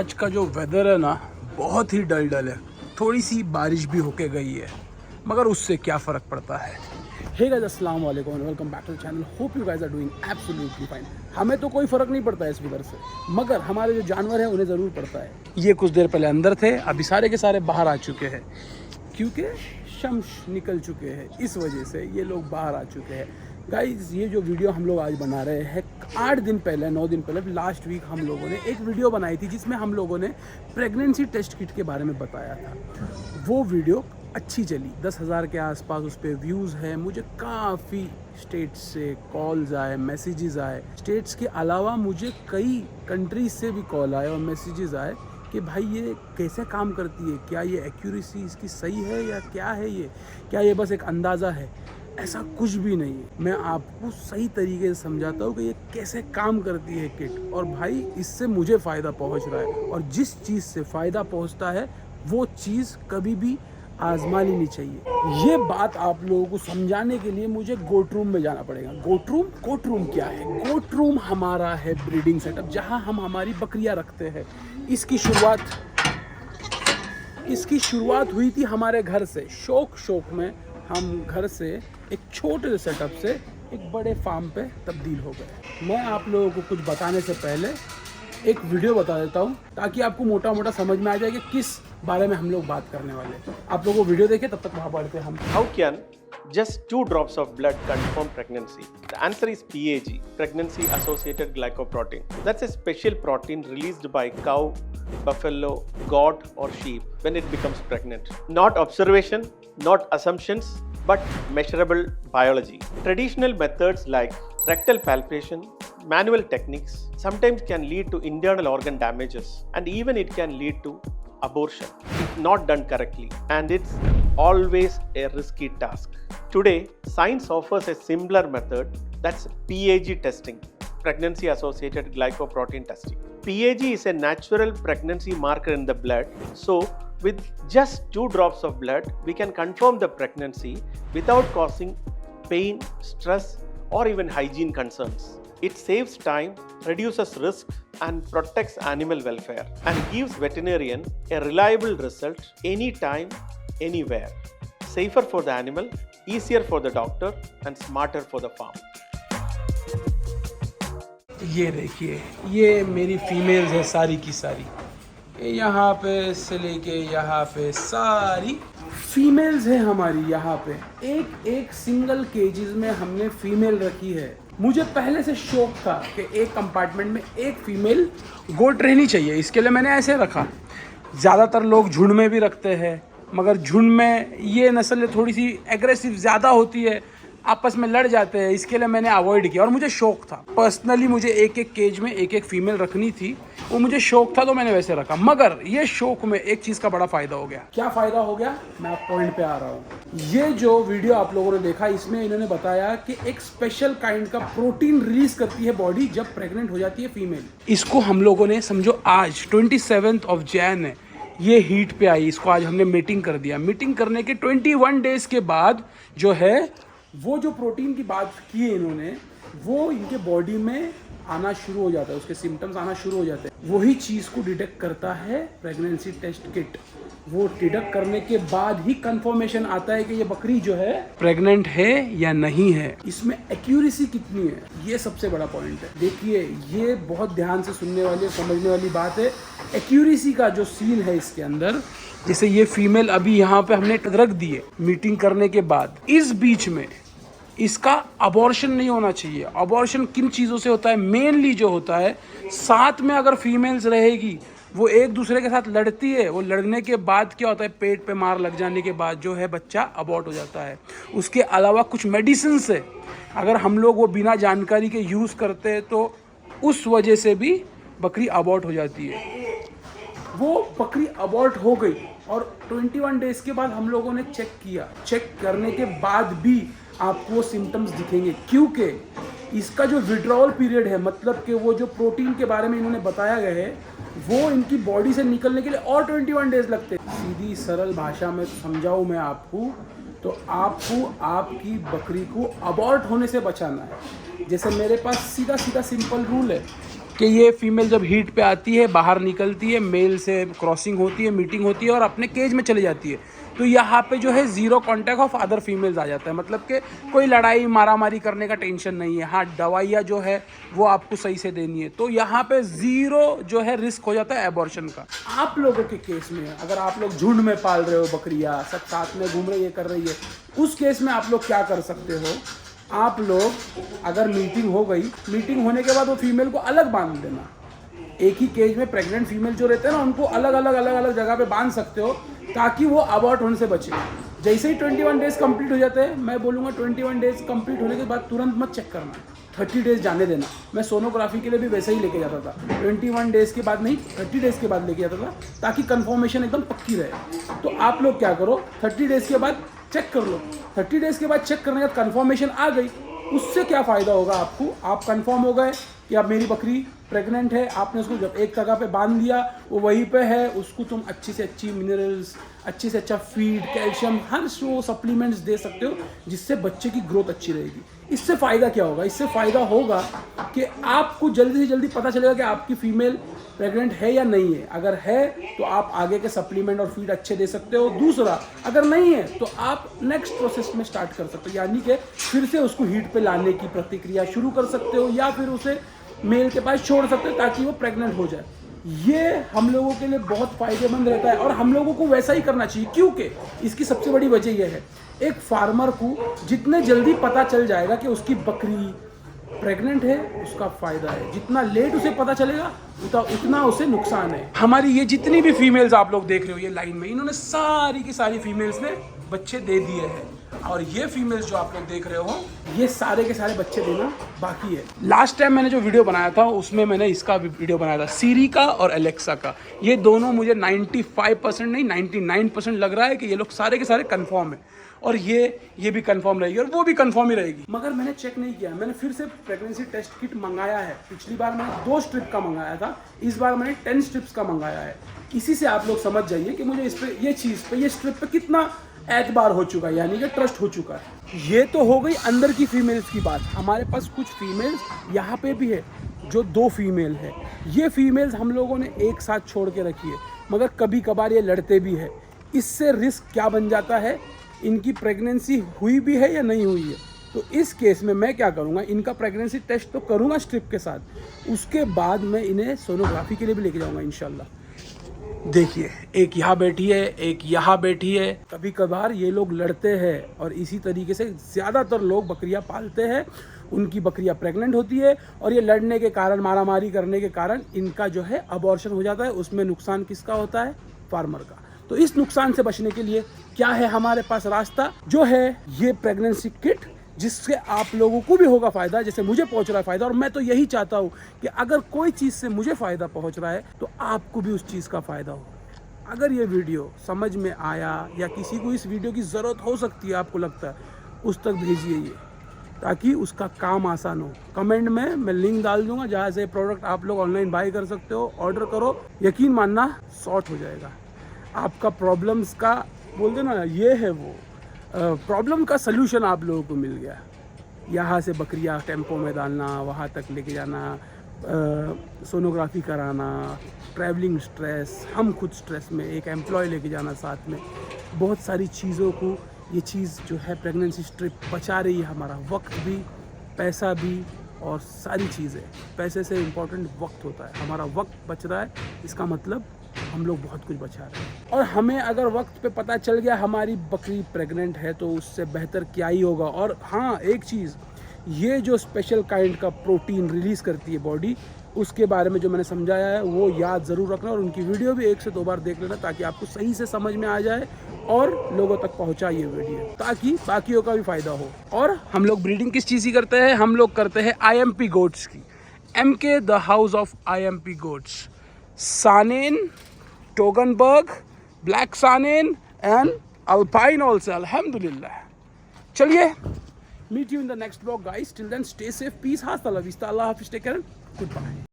आज का जो वेदर है ना बहुत ही डल है। थोड़ी सी बारिश भी होके गई है मगर उससे क्या फ़र्क पड़ता है। हे गाइस, अस्सलाम वालेकुम and welcome back to the channel. Hope you guys are doing absolutely fine. हमें तो कोई फ़र्क नहीं पड़ता है इस वेदर से, मगर हमारे जो जानवर हैं उन्हें ज़रूर पड़ता है। ये कुछ देर पहले अंदर थे, अभी सारे के सारे बाहर आ चुके हैं क्योंकि शम्स निकल चुके हैं। इस वजह से ये लोग बाहर आ चुके हैं। गाइज़, ये जो वीडियो हम लोग आज बना रहे हैं 8 दिन पहले 9 दिन पहले लास्ट वीक हम लोगों ने एक वीडियो बनाई थी जिसमें हम लोगों ने प्रेगनेंसी टेस्ट किट के बारे में बताया था। वो वीडियो अच्छी चली, 10,000 के आसपास उस पर व्यूज़ है। मुझे काफ़ी स्टेट्स से कॉल्स आए, मैसेजेस आए। स्टेट्स के अलावा मुझे कई कंट्रीज से भी कॉल आए और मैसेजेस आए कि भाई ये कैसे काम करती है, क्या ये एक्यूरेसी इसकी सही है या क्या है, ये क्या ये बस एक अंदाज़ा है। ऐसा कुछ भी नहीं है। मैं आपको सही तरीके से समझाता हूँ कि ये कैसे काम करती है किट, और भाई इससे मुझे फ़ायदा पहुँच रहा है। और जिस चीज़ से फ़ायदा पहुँचता है वो चीज़ कभी भी आजमा लेनी चाहिए। ये बात आप लोगों को समझाने के लिए मुझे गोट रूम में जाना पड़ेगा। गोट रूम क्या है? गोट रूम हमारा है ब्रीडिंग सेटअप, जहाँ हम हमारी बकरियाँ रखते हैं। इसकी शुरुआत हुई थी हमारे घर से। शौक में हम घर से एक छोटे से सेटअप से एक बड़े फार्म पे तब्दील हो गए। मैं आप लोगों को कुछ बताने से पहले एक वीडियो बता देता हूँ ताकि आपको मोटा मोटा समझ में आ जाए कि किस बारे में हम लोग बात करने वाले हैं। आप लोगों को वीडियो देखें, तब तक वहाँ बढ़ते हैं हम। How can just 2 drops of blood confirm pregnancy? The answer is PAG, pregnancy associated glycoprotein. That's a special protein released by cow, buffalo, goat or sheep when it becomes pregnant. Not observation, not assumptions, but measurable biology. Traditional methods like rectal palpation, manual techniques sometimes can lead to internal organ damages, and even it can lead to abortion if not done correctly, and it's always a risky task. Today, science offers a simpler method, that's PAG testing, pregnancy associated glycoprotein testing. PAG is a natural pregnancy marker in the blood, so with just 2 drops of blood, we can confirm the pregnancy without causing pain, stress, or even hygiene concerns. It saves time, reduces risk, and protects animal welfare, and gives veterinarian a reliable result anytime, anywhere. Safer for the animal, easier for the doctor, and smarter for the farm. ये देखिए, ये मेरी females है सारी की सारी। यहाँ पे से लेके यहाँ पे सारी फीमेल्स है हमारी। यहाँ पे एक सिंगल केजेस में हमने फीमेल रखी है। मुझे पहले से शौक था कि एक कंपार्टमेंट में एक फीमेल गोट रहनी चाहिए, इसके लिए मैंने ऐसे रखा। ज़्यादातर लोग झुंड में भी रखते हैं, मगर झुंड में ये नस्ल थोड़ी सी एग्रेसिव ज़्यादा होती है, आपस में लड़ जाते हैं, इसके लिए मैंने अवॉइड किया। और मुझे शौक था पर्सनली, मुझे एक केज में एक फीमेल रखनी थी, वो मुझे शौक था तो मैंने वैसे रखा। मगर ये शौक में एक चीज़ का बड़ा फ़ायदा हो गया। क्या फ़ायदा हो गया, मैं आप पॉइंट पे आ रहा हूँ। ये जो वीडियो आप लोगों ने देखा, इसमें इन्होंने बताया कि एक स्पेशल काइंड का प्रोटीन रिलीज करती है बॉडी जब प्रेग्नेंट हो जाती है फीमेल। इसको हम लोगों ने समझो आज 27 जैन है, ये हीट पे आई, इसको आज हमने मीटिंग कर दिया। मीटिंग करने के 21 डेज के बाद जो है वो जो प्रोटीन की बात की है इन्होंने, वो इनके बॉडी में आना शुरू हो जाता है, उसके सिम्टम्स आना शुरू हो जाते हैं। वही चीज़ को डिटेक्ट करता है प्रेगनेंसी टेस्ट किट। वो डिटेक्ट करने के बाद ही कंफर्मेशन आता है कि ये बकरी जो है प्रेग्नेंट है या नहीं है। इसमें एक्यूरेसी कितनी है, ये सबसे बड़ा पॉइंट है। देखिए, ये बहुत ध्यान से सुनने वाली समझने वाली बात है। एक्यूरेसी का जो सीन है इसके अंदर, जैसे ये फीमेल अभी यहाँ पे हमने रख दी है मीटिंग करने के बाद, इस बीच में इसका अबॉर्शन नहीं होना चाहिए। अबॉर्शन किन चीज़ों से होता है? मेनली जो होता है, साथ में अगर फीमेल्स रहेगी वो एक दूसरे के साथ लड़ती है, वो लड़ने के बाद क्या होता है, पेट पे मार लग जाने के बाद जो है बच्चा अबॉर्ट हो जाता है। उसके अलावा कुछ मेडिसिन से अगर हम लोग वो बिना जानकारी के यूज़ करते हैं तो उस वजह से भी बकरी अबॉर्ट हो जाती है। वो बकरी अबॉर्ट हो गई और 21 डेज के बाद हम लोगों ने चेक किया। चेक करने के बाद भी आपको वो सिम्टम्स दिखेंगे, क्योंकि इसका जो विड्रॉल पीरियड है, मतलब कि वो जो प्रोटीन के बारे में इन्होंने बताया गया है, वो इनकी बॉडी से निकलने के लिए और 21 डेज लगते हैं। सीधी सरल भाषा में समझाऊँ मैं आपको, तो आपको आपकी बकरी को अबॉर्ट होने से बचाना है। जैसे मेरे पास सीधा सिंपल रूल है कि ये फीमेल जब हीट पे आती है, बाहर निकलती है, मेल से क्रॉसिंग होती है, मीटिंग होती है और अपने केज में चली जाती है, तो यहाँ पे जो है zero contact of other females आ जाता है। मतलब कि कोई लड़ाई मारामारी करने का टेंशन नहीं है। हाँ, दवाइयाँ जो है वो आपको सही से देनी है, तो यहाँ पे ज़ीरो जो है रिस्क हो जाता है एबॉर्शन का। आप लोगों के केस में अगर आप लोग झुंड में पाल रहे हो बकरियाँ, सब साथ में घूम रही है, कर रही है, उस केस में आप लोग क्या कर सकते हो, आप लोग अगर मीटिंग हो गई, मीटिंग होने के बाद वो फीमेल को अलग बांध देना। एक ही केज में प्रेग्नेंट फीमेल जो रहते हैं ना, उनको अलग अलग जगह पे बांध सकते हो ताकि वो अबॉर्ट होने से बचे। जैसे ही 21 डेज कंप्लीट हो जाते हैं, मैं बोलूँगा 21 डेज कंप्लीट होने के बाद तुरंत मत चेक करना, 30 डेज जाने देना। मैं सोनोग्राफी के लिए भी वैसे ही लेके जाता था, 21 डेज के बाद नहीं, 30 डेज के बाद लेके जाता था ताकि कंफर्मेशन एकदम पक्की रहे। तो आप लोग क्या करो, 30 डेज के बाद चेक कर लो। 30 डेज के बाद चेक करने के बाद कंफर्मेशन आ गई, उससे क्या फ़ायदा होगा आपको, आप कंफर्म हो गए कि अब मेरी बकरी प्रेग्नेंट है, आपने उसको जब एक जगह पे बांध दिया, वो वहीं पे है, उसको तुम अच्छी से अच्छी मिनरल्स, अच्छी से अच्छा फीड, कैल्शियम, हर वो सप्लीमेंट्स दे सकते हो जिससे बच्चे की ग्रोथ अच्छी रहेगी। इससे फ़ायदा क्या होगा, इससे फ़ायदा होगा कि आपको जल्दी से जल्दी पता चलेगा कि आपकी फीमेल प्रेग्नेंट है या नहीं है। अगर है तो आप आगे के सप्लीमेंट और फीड अच्छे दे सकते हो। दूसरा, अगर नहीं है तो आप नेक्स्ट प्रोसेस में स्टार्ट कर सकते हो, यानी कि फिर से उसको हीट पे लाने की प्रक्रिया शुरू कर सकते हो या फिर उसे मेल के पास छोड़ सकते हो ताकि वो प्रेग्नेंट हो जाए। ये हम लोगों के लिए बहुत फ़ायदेमंद रहता है और हम लोगों को वैसा ही करना चाहिए, क्योंकि इसकी सबसे बड़ी वजह यह है, एक फार्मर को जितने जल्दी पता चल जाएगा कि उसकी बकरी प्रेग्नेंट है, उसका फ़ायदा है। जितना लेट उसे पता चलेगा उतना उसे नुकसान है। हमारी ये जितनी भी फीमेल्स आप लोग देख रहे हो ये लाइन में, इन्होंने सारी की सारी फीमेल्स ने बच्चे दे दिए हैं और ये फीमेल्स जो आप लोग देख रहे हो ये सारे के सारे बच्चे देना बाकी है। लास्ट टाइम मैंने जो वीडियो बनाया था उसमें मैंने इसका भी वीडियो बनाया था, सीरी का और एलेक्सा का। ये दोनों मुझे 95% नहीं 99% लग रहा है कि ये लोग सारे के सारे कंफर्म है और ये भी कंफर्म रहेगी और वो भी कंफर्म ही रहेगी। मगर मैंने चेक नहीं किया, मैंने फिर से प्रेगनेंसी टेस्ट किट मंगाया है। पिछली बार मैंने 2 स्ट्रिप का मंगाया था, इस बार मैंने 10 स्ट्रिप्स का मंगाया है। इसी से आप लोग समझ जाइए कि मुझे इस पे ये चीज़ पे ये स्ट्रिप पे कितना एतबार हो चुका है, यानी कि ट्रस्ट हो चुका है। ये तो हो गई अंदर की फीमेल्स की बात। हमारे पास कुछ फीमेल्स यहाँ पे भी है जो 2 फीमेल है। ये फीमेल्स हम लोगों ने एक साथ छोड़ के रखी है, मगर कभी कभार ये लड़ते भी है। इससे रिस्क क्या बन जाता है, इनकी प्रेगनेंसी हुई भी है या नहीं हुई है। तो इस केस में मैं क्या करूँगा, इनका प्रेगनेंसी टेस्ट तो करूँगा स्ट्रिप के साथ, उसके बाद मैं इन्हें सोनोग्राफी के लिए भी लेके जाऊँगा इंशाल्लाह। देखिए, एक यहाँ बैठी है, एक यहाँ बैठी है। कभी कभार ये लोग लड़ते हैं और इसी तरीके से ज़्यादातर लोग बकरियाँ पालते हैं, उनकी बकरियाँ प्रेग्नेंट होती है और ये लड़ने के कारण, मारामारी करने के कारण इनका जो है अबॉर्शन हो जाता है। उसमें नुकसान किसका होता है, फार्मर का। तो इस नुकसान से बचने के लिए क्या है हमारे पास रास्ता, जो है ये प्रेगनेंसी किट, जिससे आप लोगों को भी होगा फ़ायदा, जैसे मुझे पहुंच रहा है फ़ायदा। और मैं तो यही चाहता हूं कि अगर कोई चीज़ से मुझे फ़ायदा पहुंच रहा है तो आपको भी उस चीज़ का फ़ायदा हो। अगर ये वीडियो समझ में आया या किसी को इस वीडियो की ज़रूरत हो सकती है, आपको लगता है, उस तक भेजिए ये, ताकि उसका काम आसान हो। कमेंट में मैं लिंक डाल दूंगा जहाँ से प्रोडक्ट आप लोग ऑनलाइन बाई कर सकते हो, ऑर्डर करो, यकीन मानना सॉर्ट हो जाएगा। आपका प्रॉब्लम्स का बोल देना ना, ये है वो प्रॉब्लम का सल्यूशन आप लोगों को मिल गया। यहाँ से बकरियाँ टेम्पो में डालना, वहाँ तक लेके जाना, सोनोग्राफी कराना, ट्रैवलिंग स्ट्रेस, हम खुद स्ट्रेस में, एक एम्प्लॉय लेके जाना साथ में, बहुत सारी चीज़ों को ये चीज़ जो है प्रेगनेंसी स्ट्रिप बचा रही है। हमारा वक्त भी, पैसा भी और सारी चीज़ें। पैसे से इम्पोर्टेंट वक्त होता है, हमारा वक्त बच रहा है, इसका मतलब हम लोग बहुत कुछ बचा रहे हैं। और हमें अगर वक्त पे पता चल गया हमारी बकरी प्रेग्नेंट है तो उससे बेहतर क्या ही होगा। और हाँ, एक चीज़, ये जो स्पेशल काइंड का प्रोटीन रिलीज़ करती है बॉडी, उसके बारे में जो मैंने समझाया है वो याद ज़रूर रखना और उनकी वीडियो भी 1 से 2 बार देख लेना, ताकि आपको सही से समझ में आ जाए और लोगों तक पहुँचाइए वीडियो, ताकि बाकियों का भी फ़ायदा हो। और हम लोग ब्रीडिंग किस चीज़ की करते हैं, हम लोग करते हैं IMP गोट्स की। MK the house of IMP goats, Saanen, Toggenburg, black Saanen and alpine also, अल्हम्दुलिल्लाह। चलिए, meet you in the next blog guys, till then stay safe, peace, हाथ तला विस्ता, अल्लाह हाफिज़, टेक केयर, गुड बाय।